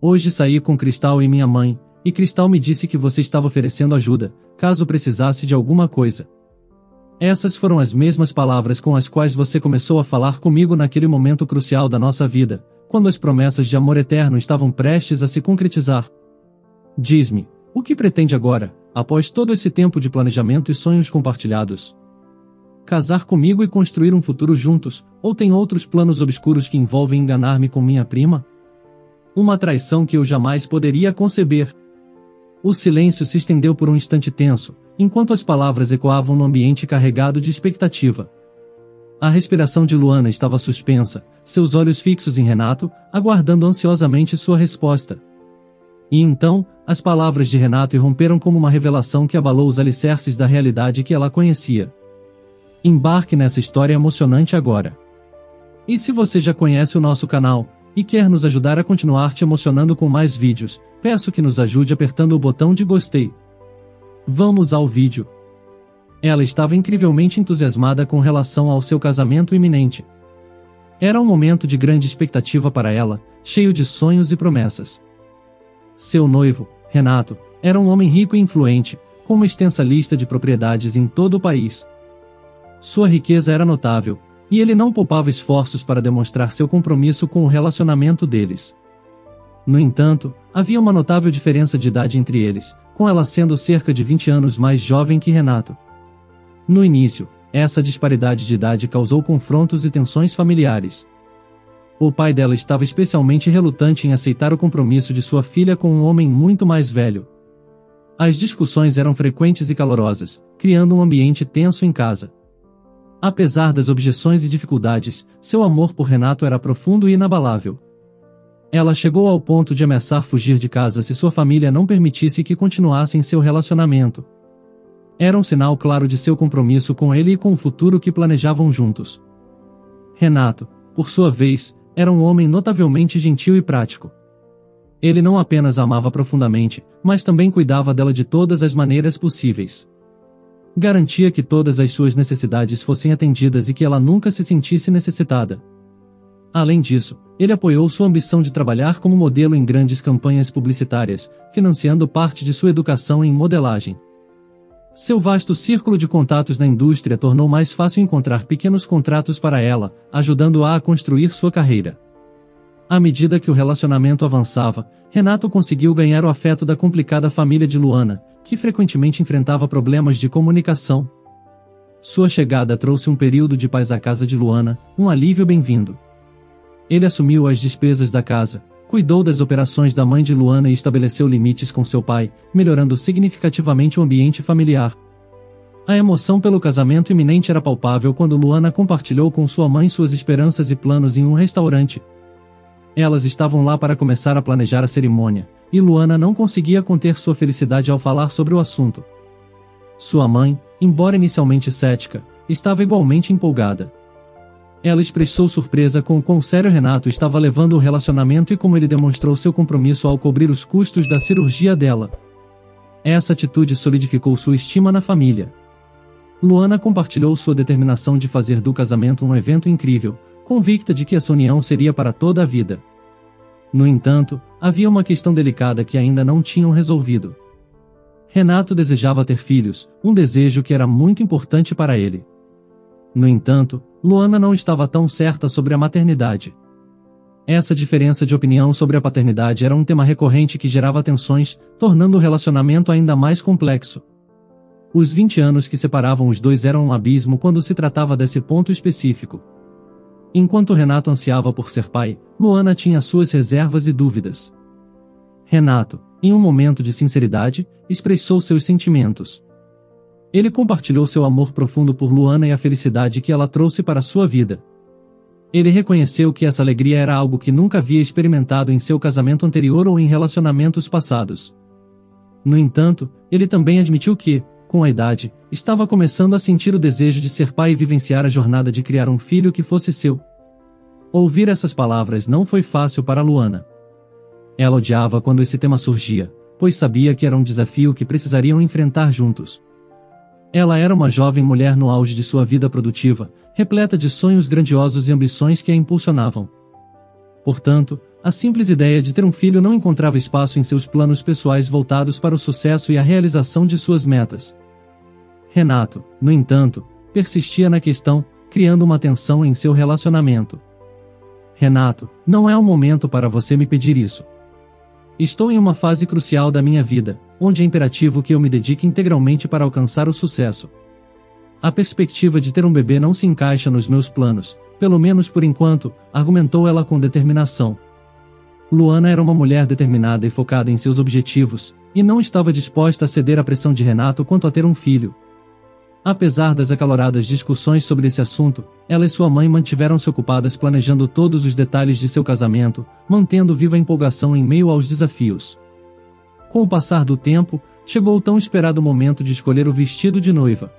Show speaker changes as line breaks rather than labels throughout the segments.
Hoje saí com Cristal e minha mãe, e Cristal me disse que você estava oferecendo ajuda, caso precisasse de alguma coisa. Essas foram as mesmas palavras com as quais você começou a falar comigo naquele momento crucial da nossa vida, quando as promessas de amor eterno estavam prestes a se concretizar. Diz-me, o que pretende agora, após todo esse tempo de planejamento e sonhos compartilhados? Casar comigo e construir um futuro juntos, ou tem outros planos obscuros que envolvem enganar-me com minha prima? Uma traição que eu jamais poderia conceber. O silêncio se estendeu por um instante tenso, enquanto as palavras ecoavam no ambiente carregado de expectativa. A respiração de Luana estava suspensa, seus olhos fixos em Renato, aguardando ansiosamente sua resposta. E então, as palavras de Renato irromperam como uma revelação que abalou os alicerces da realidade que ela conhecia. Embarque nessa história emocionante agora. E se você já conhece o nosso canal, e quer nos ajudar a continuar te emocionando com mais vídeos, peço que nos ajude apertando o botão de gostei. Vamos ao vídeo. Ela estava incrivelmente entusiasmada com relação ao seu casamento iminente. Era um momento de grande expectativa para ela, cheio de sonhos e promessas. Seu noivo, Renato, era um homem rico e influente, com uma extensa lista de propriedades em todo o país. Sua riqueza era notável, e ele não poupava esforços para demonstrar seu compromisso com o relacionamento deles. No entanto, havia uma notável diferença de idade entre eles, com ela sendo cerca de 20 anos mais jovem que Renato. No início, essa disparidade de idade causou confrontos e tensões familiares. O pai dela estava especialmente relutante em aceitar o compromisso de sua filha com um homem muito mais velho. As discussões eram frequentes e calorosas, criando um ambiente tenso em casa. Apesar das objeções e dificuldades, seu amor por Renato era profundo e inabalável. Ela chegou ao ponto de ameaçar fugir de casa se sua família não permitisse que continuassem seu relacionamento. Era um sinal claro de seu compromisso com ele e com o futuro que planejavam juntos. Renato, por sua vez, era um homem notavelmente gentil e prático. Ele não apenas a amava profundamente, mas também cuidava dela de todas as maneiras possíveis. Garantia que todas as suas necessidades fossem atendidas e que ela nunca se sentisse necessitada. Além disso, ele apoiou sua ambição de trabalhar como modelo em grandes campanhas publicitárias, financiando parte de sua educação em modelagem. Seu vasto círculo de contatos na indústria tornou mais fácil encontrar pequenos contratos para ela, ajudando-a a construir sua carreira. À medida que o relacionamento avançava, Renato conseguiu ganhar o afeto da complicada família de Luana, que frequentemente enfrentava problemas de comunicação. Sua chegada trouxe um período de paz à casa de Luana, um alívio bem-vindo. Ele assumiu as despesas da casa, cuidou das operações da mãe de Luana e estabeleceu limites com seu pai, melhorando significativamente o ambiente familiar. A emoção pelo casamento iminente era palpável quando Luana compartilhou com sua mãe suas esperanças e planos em um restaurante. Elas estavam lá para começar a planejar a cerimônia, e Luana não conseguia conter sua felicidade ao falar sobre o assunto. Sua mãe, embora inicialmente cética, estava igualmente empolgada. Ela expressou surpresa com o quão sério Renato estava levando o relacionamento e como ele demonstrou seu compromisso ao cobrir os custos da cirurgia dela. Essa atitude solidificou sua estima na família. Luana compartilhou sua determinação de fazer do casamento um evento incrível, convicta de que essa união seria para toda a vida. No entanto, havia uma questão delicada que ainda não tinham resolvido. Renato desejava ter filhos, um desejo que era muito importante para ele. No entanto, Luana não estava tão certa sobre a maternidade. Essa diferença de opinião sobre a paternidade era um tema recorrente que gerava tensões, tornando o relacionamento ainda mais complexo. Os 20 anos que separavam os dois eram um abismo quando se tratava desse ponto específico. Enquanto Renato ansiava por ser pai, Luana tinha suas reservas e dúvidas. Renato, em um momento de sinceridade, expressou seus sentimentos. Ele compartilhou seu amor profundo por Luana e a felicidade que ela trouxe para sua vida. Ele reconheceu que essa alegria era algo que nunca havia experimentado em seu casamento anterior ou em relacionamentos passados. No entanto, ele também admitiu que, com a idade, estava começando a sentir o desejo de ser pai e vivenciar a jornada de criar um filho que fosse seu. Ouvir essas palavras não foi fácil para Luana. Ela odiava quando esse tema surgia, pois sabia que era um desafio que precisariam enfrentar juntos. Ela era uma jovem mulher no auge de sua vida produtiva, repleta de sonhos grandiosos e ambições que a impulsionavam. Portanto, A simples ideia de ter um filho não encontrava espaço em seus planos pessoais voltados para o sucesso e a realização de suas metas. Renato, no entanto, persistia na questão, criando uma tensão em seu relacionamento. Renato, não é o momento para você me pedir isso. Estou em uma fase crucial da minha vida, onde é imperativo que eu me dedique integralmente para alcançar o sucesso. A perspectiva de ter um bebê não se encaixa nos meus planos, pelo menos por enquanto, argumentou ela com determinação. Luana era uma mulher determinada e focada em seus objetivos, e não estava disposta a ceder à pressão de Renato quanto a ter um filho. Apesar das acaloradas discussões sobre esse assunto, ela e sua mãe mantiveram-se ocupadas planejando todos os detalhes de seu casamento, mantendo viva a empolgação em meio aos desafios. Com o passar do tempo, chegou o tão esperado momento de escolher o vestido de noiva.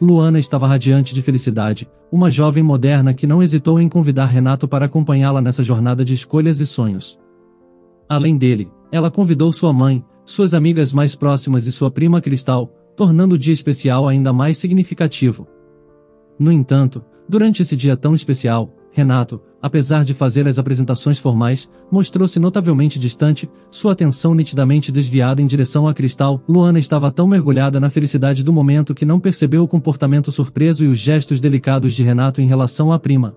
Luana estava radiante de felicidade, uma jovem moderna que não hesitou em convidar Renato para acompanhá-la nessa jornada de escolhas e sonhos. Além dele, ela convidou sua mãe, suas amigas mais próximas e sua prima Cristal, tornando o dia especial ainda mais significativo. No entanto, durante esse dia tão especial, Renato, apesar de fazer as apresentações formais, mostrou-se notavelmente distante, sua atenção nitidamente desviada em direção a Cristal. Luana estava tão mergulhada na felicidade do momento que não percebeu o comportamento surpreso e os gestos delicados de Renato em relação à prima.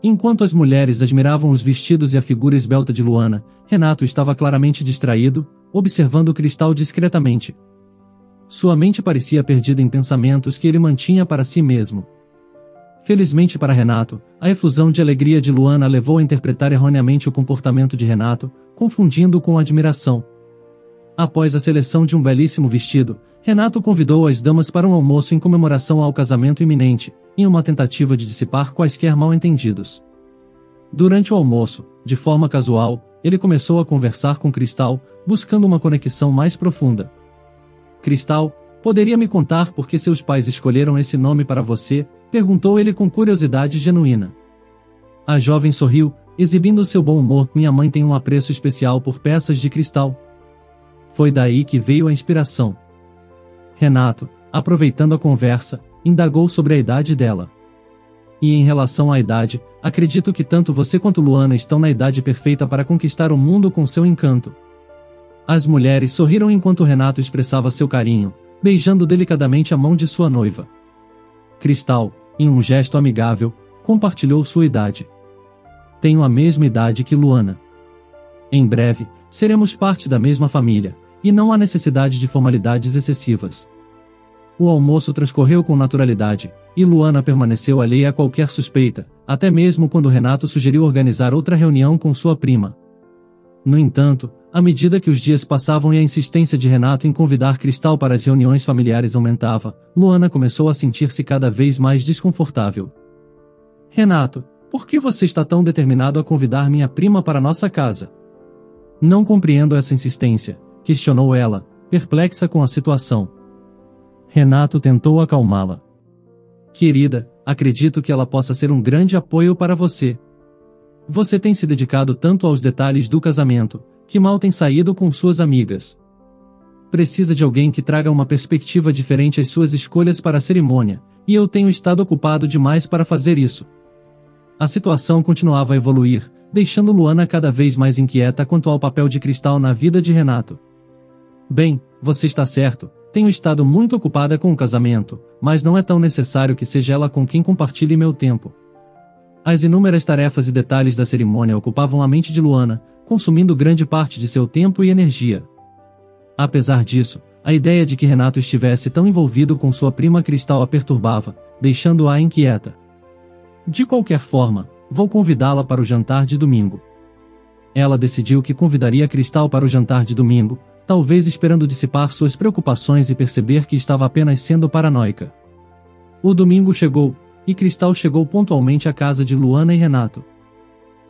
Enquanto as mulheres admiravam os vestidos e a figura esbelta de Luana, Renato estava claramente distraído, observando Cristal discretamente. Sua mente parecia perdida em pensamentos que ele mantinha para si mesmo. Felizmente para Renato, a efusão de alegria de Luana levou a interpretar erroneamente o comportamento de Renato, confundindo-o com admiração. Após a seleção de um belíssimo vestido, Renato convidou as damas para um almoço em comemoração ao casamento iminente, em uma tentativa de dissipar quaisquer mal-entendidos. Durante o almoço, de forma casual, ele começou a conversar com Cristal, buscando uma conexão mais profunda. Cristal, poderia me contar por que seus pais escolheram esse nome para você? Perguntou ele com curiosidade genuína. A jovem sorriu, exibindo seu bom humor. Minha mãe tem um apreço especial por peças de cristal. Foi daí que veio a inspiração. Renato, aproveitando a conversa, indagou sobre a idade dela. E em relação à idade, acredito que tanto você quanto Luana estão na idade perfeita para conquistar o mundo com seu encanto. As mulheres sorriram enquanto Renato expressava seu carinho, beijando delicadamente a mão de sua noiva. Cristal, em um gesto amigável, compartilhou sua idade. Tenho a mesma idade que Luana. Em breve, seremos parte da mesma família, e não há necessidade de formalidades excessivas. O almoço transcorreu com naturalidade, e Luana permaneceu alheia a qualquer suspeita, até mesmo quando Renato sugeriu organizar outra reunião com sua prima. No entanto, à medida que os dias passavam e a insistência de Renato em convidar Cristal para as reuniões familiares aumentava, Luana começou a sentir-se cada vez mais desconfortável. Renato, por que você está tão determinado a convidar minha prima para nossa casa? Não compreendo essa insistência, questionou ela, perplexa com a situação. Renato tentou acalmá-la. Querida, acredito que ela possa ser um grande apoio para você. Você tem se dedicado tanto aos detalhes do casamento, que mal tem saído com suas amigas. Precisa de alguém que traga uma perspectiva diferente às suas escolhas para a cerimônia, e eu tenho estado ocupado demais para fazer isso. A situação continuava a evoluir, deixando Luana cada vez mais inquieta quanto ao papel de Cristal na vida de Renato. Bem, você está certo, tenho estado muito ocupada com o casamento, mas não é tão necessário que seja ela com quem compartilhe meu tempo. As inúmeras tarefas e detalhes da cerimônia ocupavam a mente de Luana, consumindo grande parte de seu tempo e energia. Apesar disso, a ideia de que Renato estivesse tão envolvido com sua prima Cristal a perturbava, deixando-a inquieta. De qualquer forma, vou convidá-la para o jantar de domingo. Ela decidiu que convidaria Cristal para o jantar de domingo, talvez esperando dissipar suas preocupações e perceber que estava apenas sendo paranoica. O domingo chegou, e Cristal chegou pontualmente à casa de Luana e Renato.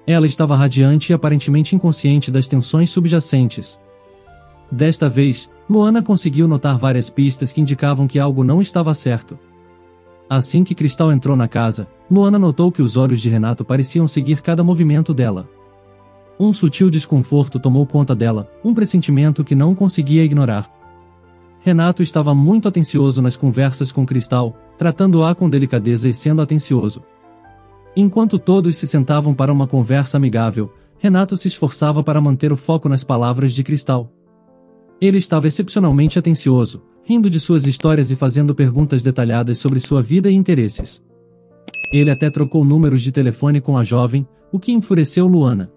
Ela estava radiante e aparentemente inconsciente das tensões subjacentes. Desta vez, Luana conseguiu notar várias pistas que indicavam que algo não estava certo. Assim que Cristal entrou na casa, Luana notou que os olhos de Renato pareciam seguir cada movimento dela. Um sutil desconforto tomou conta dela, um pressentimento que não conseguia ignorar. Renato estava muito atencioso nas conversas com Cristal, tratando-a com delicadeza e sendo atencioso. Enquanto todos se sentavam para uma conversa amigável, Renato se esforçava para manter o foco nas palavras de Cristal. Ele estava excepcionalmente atencioso, rindo de suas histórias e fazendo perguntas detalhadas sobre sua vida e interesses. Ele até trocou números de telefone com a jovem, o que enfureceu Luana.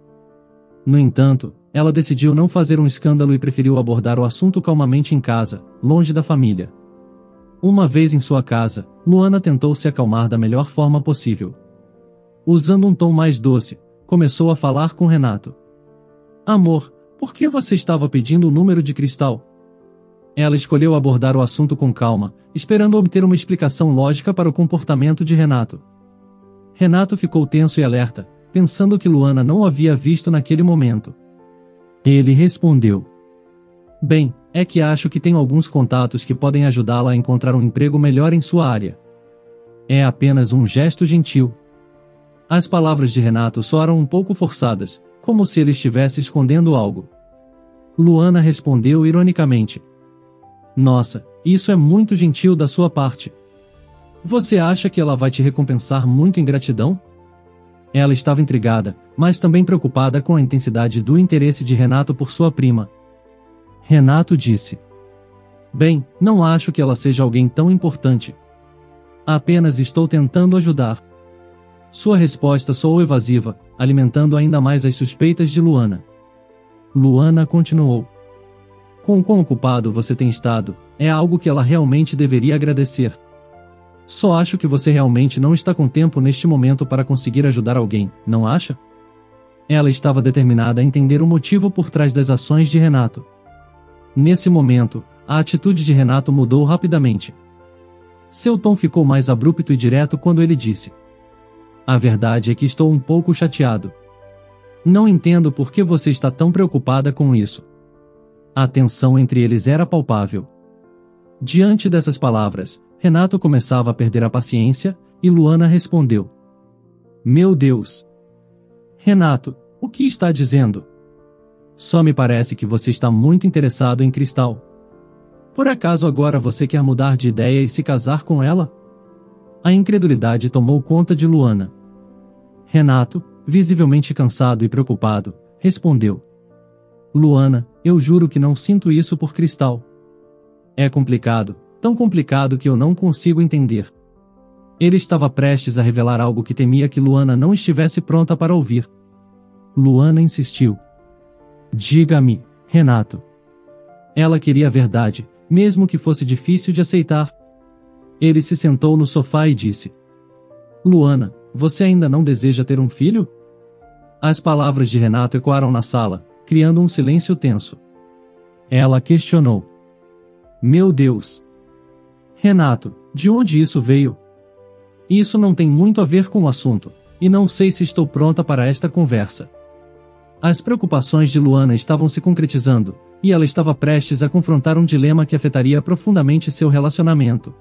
No entanto, ela decidiu não fazer um escândalo e preferiu abordar o assunto calmamente em casa, longe da família. Uma vez em sua casa, Luana tentou se acalmar da melhor forma possível. Usando um tom mais doce, começou a falar com Renato. Amor, por que você estava pedindo o número de Cristal? Ela escolheu abordar o assunto com calma, esperando obter uma explicação lógica para o comportamento de Renato. Renato ficou tenso e alerta, pensando que Luana não o havia visto naquele momento. Ele respondeu. Bem, é que acho que tenho alguns contatos que podem ajudá-la a encontrar um emprego melhor em sua área. É apenas um gesto gentil. As palavras de Renato soaram um pouco forçadas, como se ele estivesse escondendo algo. Luana respondeu ironicamente. Nossa, isso é muito gentil da sua parte. Você acha que ela vai te recompensar muito em gratidão? Ela estava intrigada, mas também preocupada com a intensidade do interesse de Renato por sua prima. Renato disse. Bem, não acho que ela seja alguém tão importante. Apenas estou tentando ajudar. Sua resposta soou evasiva, alimentando ainda mais as suspeitas de Luana. Luana continuou. Com o quão ocupado você tem estado, é algo que ela realmente deveria agradecer. Só acho que você realmente não está com tempo neste momento para conseguir ajudar alguém, não acha? Ela estava determinada a entender o motivo por trás das ações de Renato. Nesse momento, a atitude de Renato mudou rapidamente. Seu tom ficou mais abrupto e direto quando ele disse. A verdade é que estou um pouco chateado. Não entendo por que você está tão preocupada com isso. A tensão entre eles era palpável. Diante dessas palavras, Renato começava a perder a paciência, e Luana respondeu. Meu Deus! Renato, o que está dizendo? Só me parece que você está muito interessado em Cristal. Por acaso agora você quer mudar de ideia e se casar com ela? A incredulidade tomou conta de Luana. Renato, visivelmente cansado e preocupado, respondeu. Luana, eu juro que não sinto isso por Cristal. É complicado, tão complicado que eu não consigo entender. Ele estava prestes a revelar algo que temia que Luana não estivesse pronta para ouvir. Luana insistiu. Diga-me, Renato. Ela queria a verdade, mesmo que fosse difícil de aceitar. Ele se sentou no sofá e disse. Luana, você ainda não deseja ter um filho? As palavras de Renato ecoaram na sala, criando um silêncio tenso. Ela questionou. Meu Deus! Renato, de onde isso veio? Isso não tem muito a ver com o assunto, e não sei se estou pronta para esta conversa. As preocupações de Luana estavam se concretizando, e ela estava prestes a confrontar um dilema que afetaria profundamente seu relacionamento.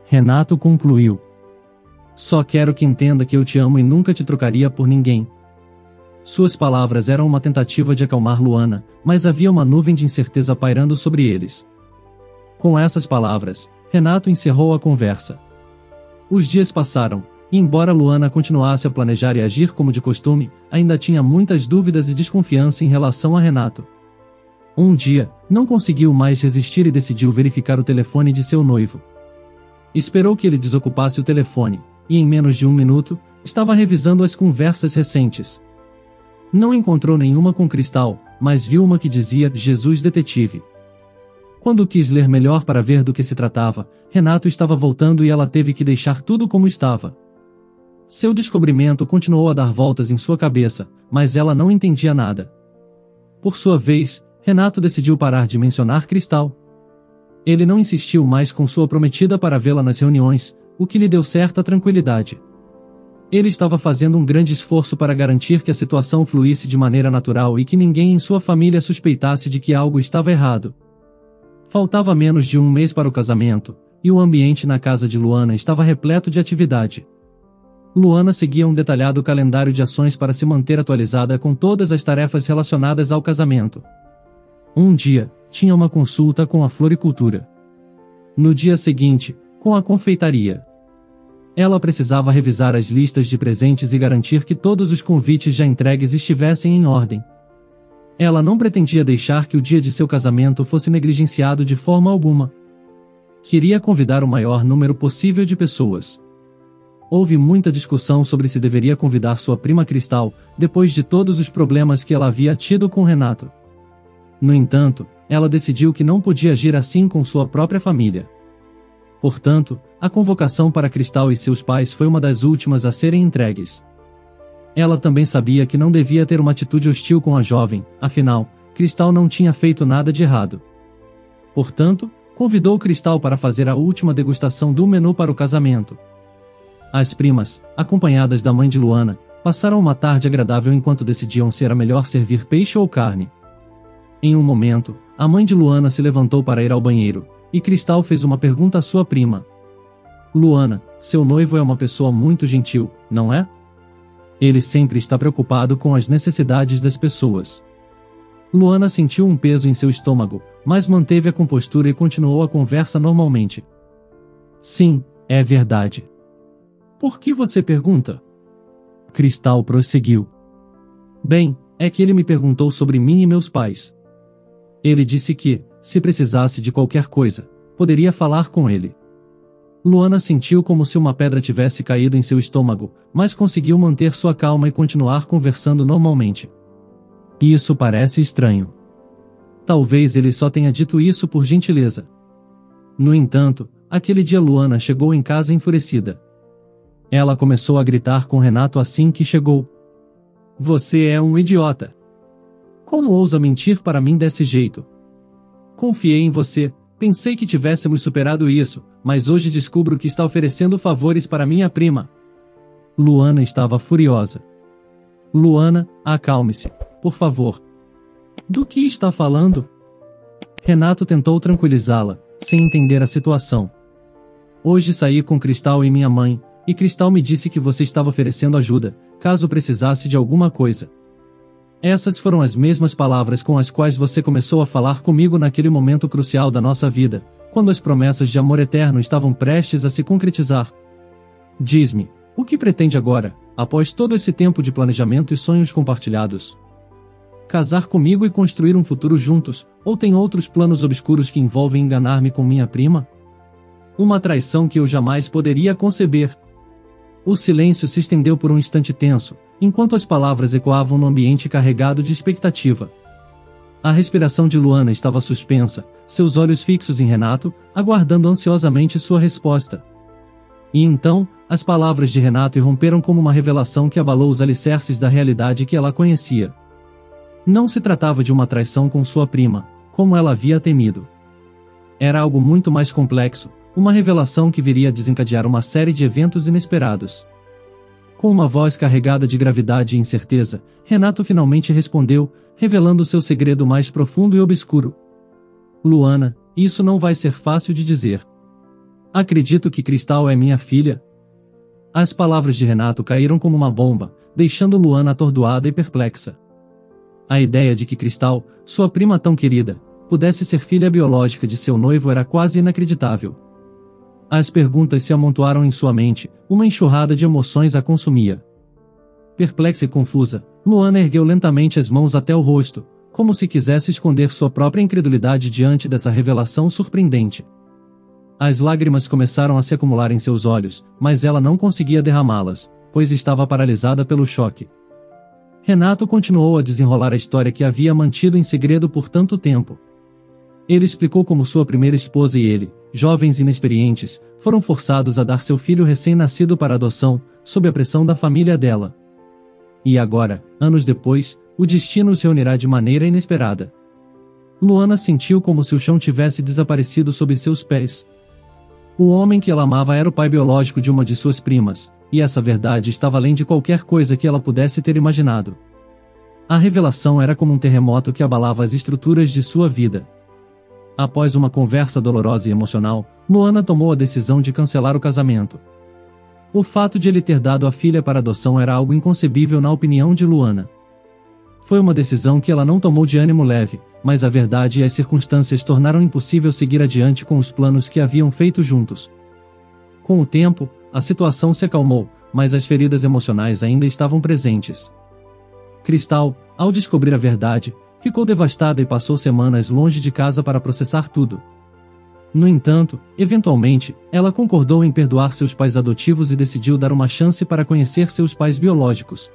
Renato concluiu. Só quero que entenda que eu te amo e nunca te trocaria por ninguém. Suas palavras eram uma tentativa de acalmar Luana, mas havia uma nuvem de incerteza pairando sobre eles. Com essas palavras, Renato encerrou a conversa. Os dias passaram, e embora Luana continuasse a planejar e agir como de costume, ainda tinha muitas dúvidas e desconfiança em relação a Renato. Um dia, não conseguiu mais resistir e decidiu verificar o telefone de seu noivo. Esperou que ele desocupasse o telefone, e em menos de um minuto, estava revisando as conversas recentes. Não encontrou nenhuma com Cristal, mas viu uma que dizia Jesus Detetive. Quando quis ler melhor para ver do que se tratava, Renato estava voltando e ela teve que deixar tudo como estava. Seu descobrimento continuou a dar voltas em sua cabeça, mas ela não entendia nada. Por sua vez, Renato decidiu parar de mencionar Cristal. Ele não insistiu mais com sua prometida para vê-la nas reuniões, o que lhe deu certa tranquilidade. Ele estava fazendo um grande esforço para garantir que a situação fluísse de maneira natural e que ninguém em sua família suspeitasse de que algo estava errado. Faltava menos de um mês para o casamento, e o ambiente na casa de Luana estava repleto de atividade. Luana seguia um detalhado calendário de ações para se manter atualizada com todas as tarefas relacionadas ao casamento. Um dia, tinha uma consulta com a floricultura. No dia seguinte, com a confeitaria. Ela precisava revisar as listas de presentes e garantir que todos os convites já entregues estivessem em ordem. Ela não pretendia deixar que o dia de seu casamento fosse negligenciado de forma alguma. Queria convidar o maior número possível de pessoas. Houve muita discussão sobre se deveria convidar sua prima Cristal, depois de todos os problemas que ela havia tido com Renato. No entanto, ela decidiu que não podia agir assim com sua própria família. Portanto, a convocação para Cristal e seus pais foi uma das últimas a serem entregues. Ela também sabia que não devia ter uma atitude hostil com a jovem, afinal, Cristal não tinha feito nada de errado. Portanto, convidou Cristal para fazer a última degustação do menu para o casamento. As primas, acompanhadas da mãe de Luana, passaram uma tarde agradável enquanto decidiam se era melhor servir peixe ou carne. Em um momento, a mãe de Luana se levantou para ir ao banheiro, e Cristal fez uma pergunta à sua prima. Luana, seu noivo é uma pessoa muito gentil, não é? Ele sempre está preocupado com as necessidades das pessoas. Luana sentiu um peso em seu estômago, mas manteve a compostura e continuou a conversa normalmente. Sim, é verdade. Por que você pergunta? Cristal prosseguiu. Bem, é que ele me perguntou sobre mim e meus pais. Ele disse que, se precisasse de qualquer coisa, poderia falar com ele. Luana sentiu como se uma pedra tivesse caído em seu estômago, mas conseguiu manter sua calma e continuar conversando normalmente. Isso parece estranho. Talvez ele só tenha dito isso por gentileza. No entanto, aquele dia Luana chegou em casa enfurecida. Ela começou a gritar com Renato assim que chegou. Você é um idiota. Como ousa mentir para mim desse jeito? Confiei em você, pensei que tivéssemos superado isso, mas hoje descubro que está oferecendo favores para minha prima. Luana estava furiosa. Luana, acalme-se, por favor. Do que está falando? Renato tentou tranquilizá-la, sem entender a situação. Hoje saí com Cristal e minha mãe, e Cristal me disse que você estava oferecendo ajuda, caso precisasse de alguma coisa. Essas foram as mesmas palavras com as quais você começou a falar comigo naquele momento crucial da nossa vida, quando as promessas de amor eterno estavam prestes a se concretizar. Diz-me, o que pretende agora, após todo esse tempo de planejamento e sonhos compartilhados? Casar comigo e construir um futuro juntos, ou tem outros planos obscuros que envolvem enganar-me com minha prima? Uma traição que eu jamais poderia conceber. O silêncio se estendeu por um instante tenso, enquanto as palavras ecoavam no ambiente carregado de expectativa. A respiração de Luana estava suspensa, seus olhos fixos em Renato, aguardando ansiosamente sua resposta. E então, as palavras de Renato irromperam como uma revelação que abalou os alicerces da realidade que ela conhecia. Não se tratava de uma traição com sua prima, como ela havia temido. Era algo muito mais complexo, uma revelação que viria a desencadear uma série de eventos inesperados. Com uma voz carregada de gravidade e incerteza, Renato finalmente respondeu, revelando seu segredo mais profundo e obscuro. Luana, isso não vai ser fácil de dizer. Acredito que Cristal é minha filha. As palavras de Renato caíram como uma bomba, deixando Luana atordoada e perplexa. A ideia de que Cristal, sua prima tão querida, pudesse ser filha biológica de seu noivo era quase inacreditável. As perguntas se amontoaram em sua mente, uma enxurrada de emoções a consumia. Perplexa e confusa, Luana ergueu lentamente as mãos até o rosto, como se quisesse esconder sua própria incredulidade diante dessa revelação surpreendente. As lágrimas começaram a se acumular em seus olhos, mas ela não conseguia derramá-las, pois estava paralisada pelo choque. Renato continuou a desenrolar a história que havia mantido em segredo por tanto tempo. Ele explicou como sua primeira esposa e ele, jovens inexperientes, foram forçados a dar seu filho recém-nascido para adoção, sob a pressão da família dela. E agora, anos depois, o destino os reunirá de maneira inesperada. Luana sentiu como se o chão tivesse desaparecido sob seus pés. O homem que ela amava era o pai biológico de uma de suas primas, e essa verdade estava além de qualquer coisa que ela pudesse ter imaginado. A revelação era como um terremoto que abalava as estruturas de sua vida. Após uma conversa dolorosa e emocional, Luana tomou a decisão de cancelar o casamento. O fato de ele ter dado a filha para adoção era algo inconcebível na opinião de Luana. Foi uma decisão que ela não tomou de ânimo leve, mas a verdade e as circunstâncias tornaram impossível seguir adiante com os planos que haviam feito juntos. Com o tempo, a situação se acalmou, mas as feridas emocionais ainda estavam presentes. Cristal, ao descobrir a verdade, ficou devastada e passou semanas longe de casa para processar tudo. No entanto, eventualmente, ela concordou em perdoar seus pais adotivos e decidiu dar uma chance para conhecer seus pais biológicos.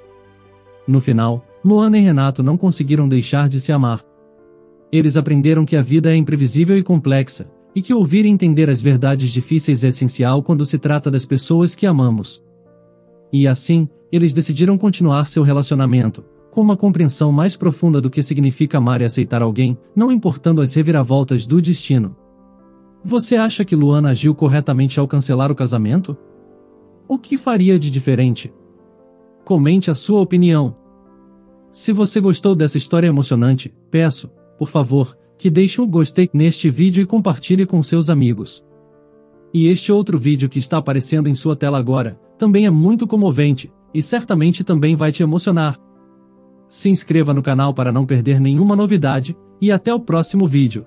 No final, Luana e Renato não conseguiram deixar de se amar. Eles aprenderam que a vida é imprevisível e complexa, e que ouvir e entender as verdades difíceis é essencial quando se trata das pessoas que amamos. E assim, eles decidiram continuar seu relacionamento, com uma compreensão mais profunda do que significa amar e aceitar alguém, não importando as reviravoltas do destino. Você acha que Luana agiu corretamente ao cancelar o casamento? O que faria de diferente? Comente a sua opinião. Se você gostou dessa história emocionante, peço, por favor, que deixe um gostei neste vídeo e compartilhe com seus amigos. E este outro vídeo que está aparecendo em sua tela agora, também é muito comovente, e certamente também vai te emocionar. Se inscreva no canal para não perder nenhuma novidade, e até o próximo vídeo.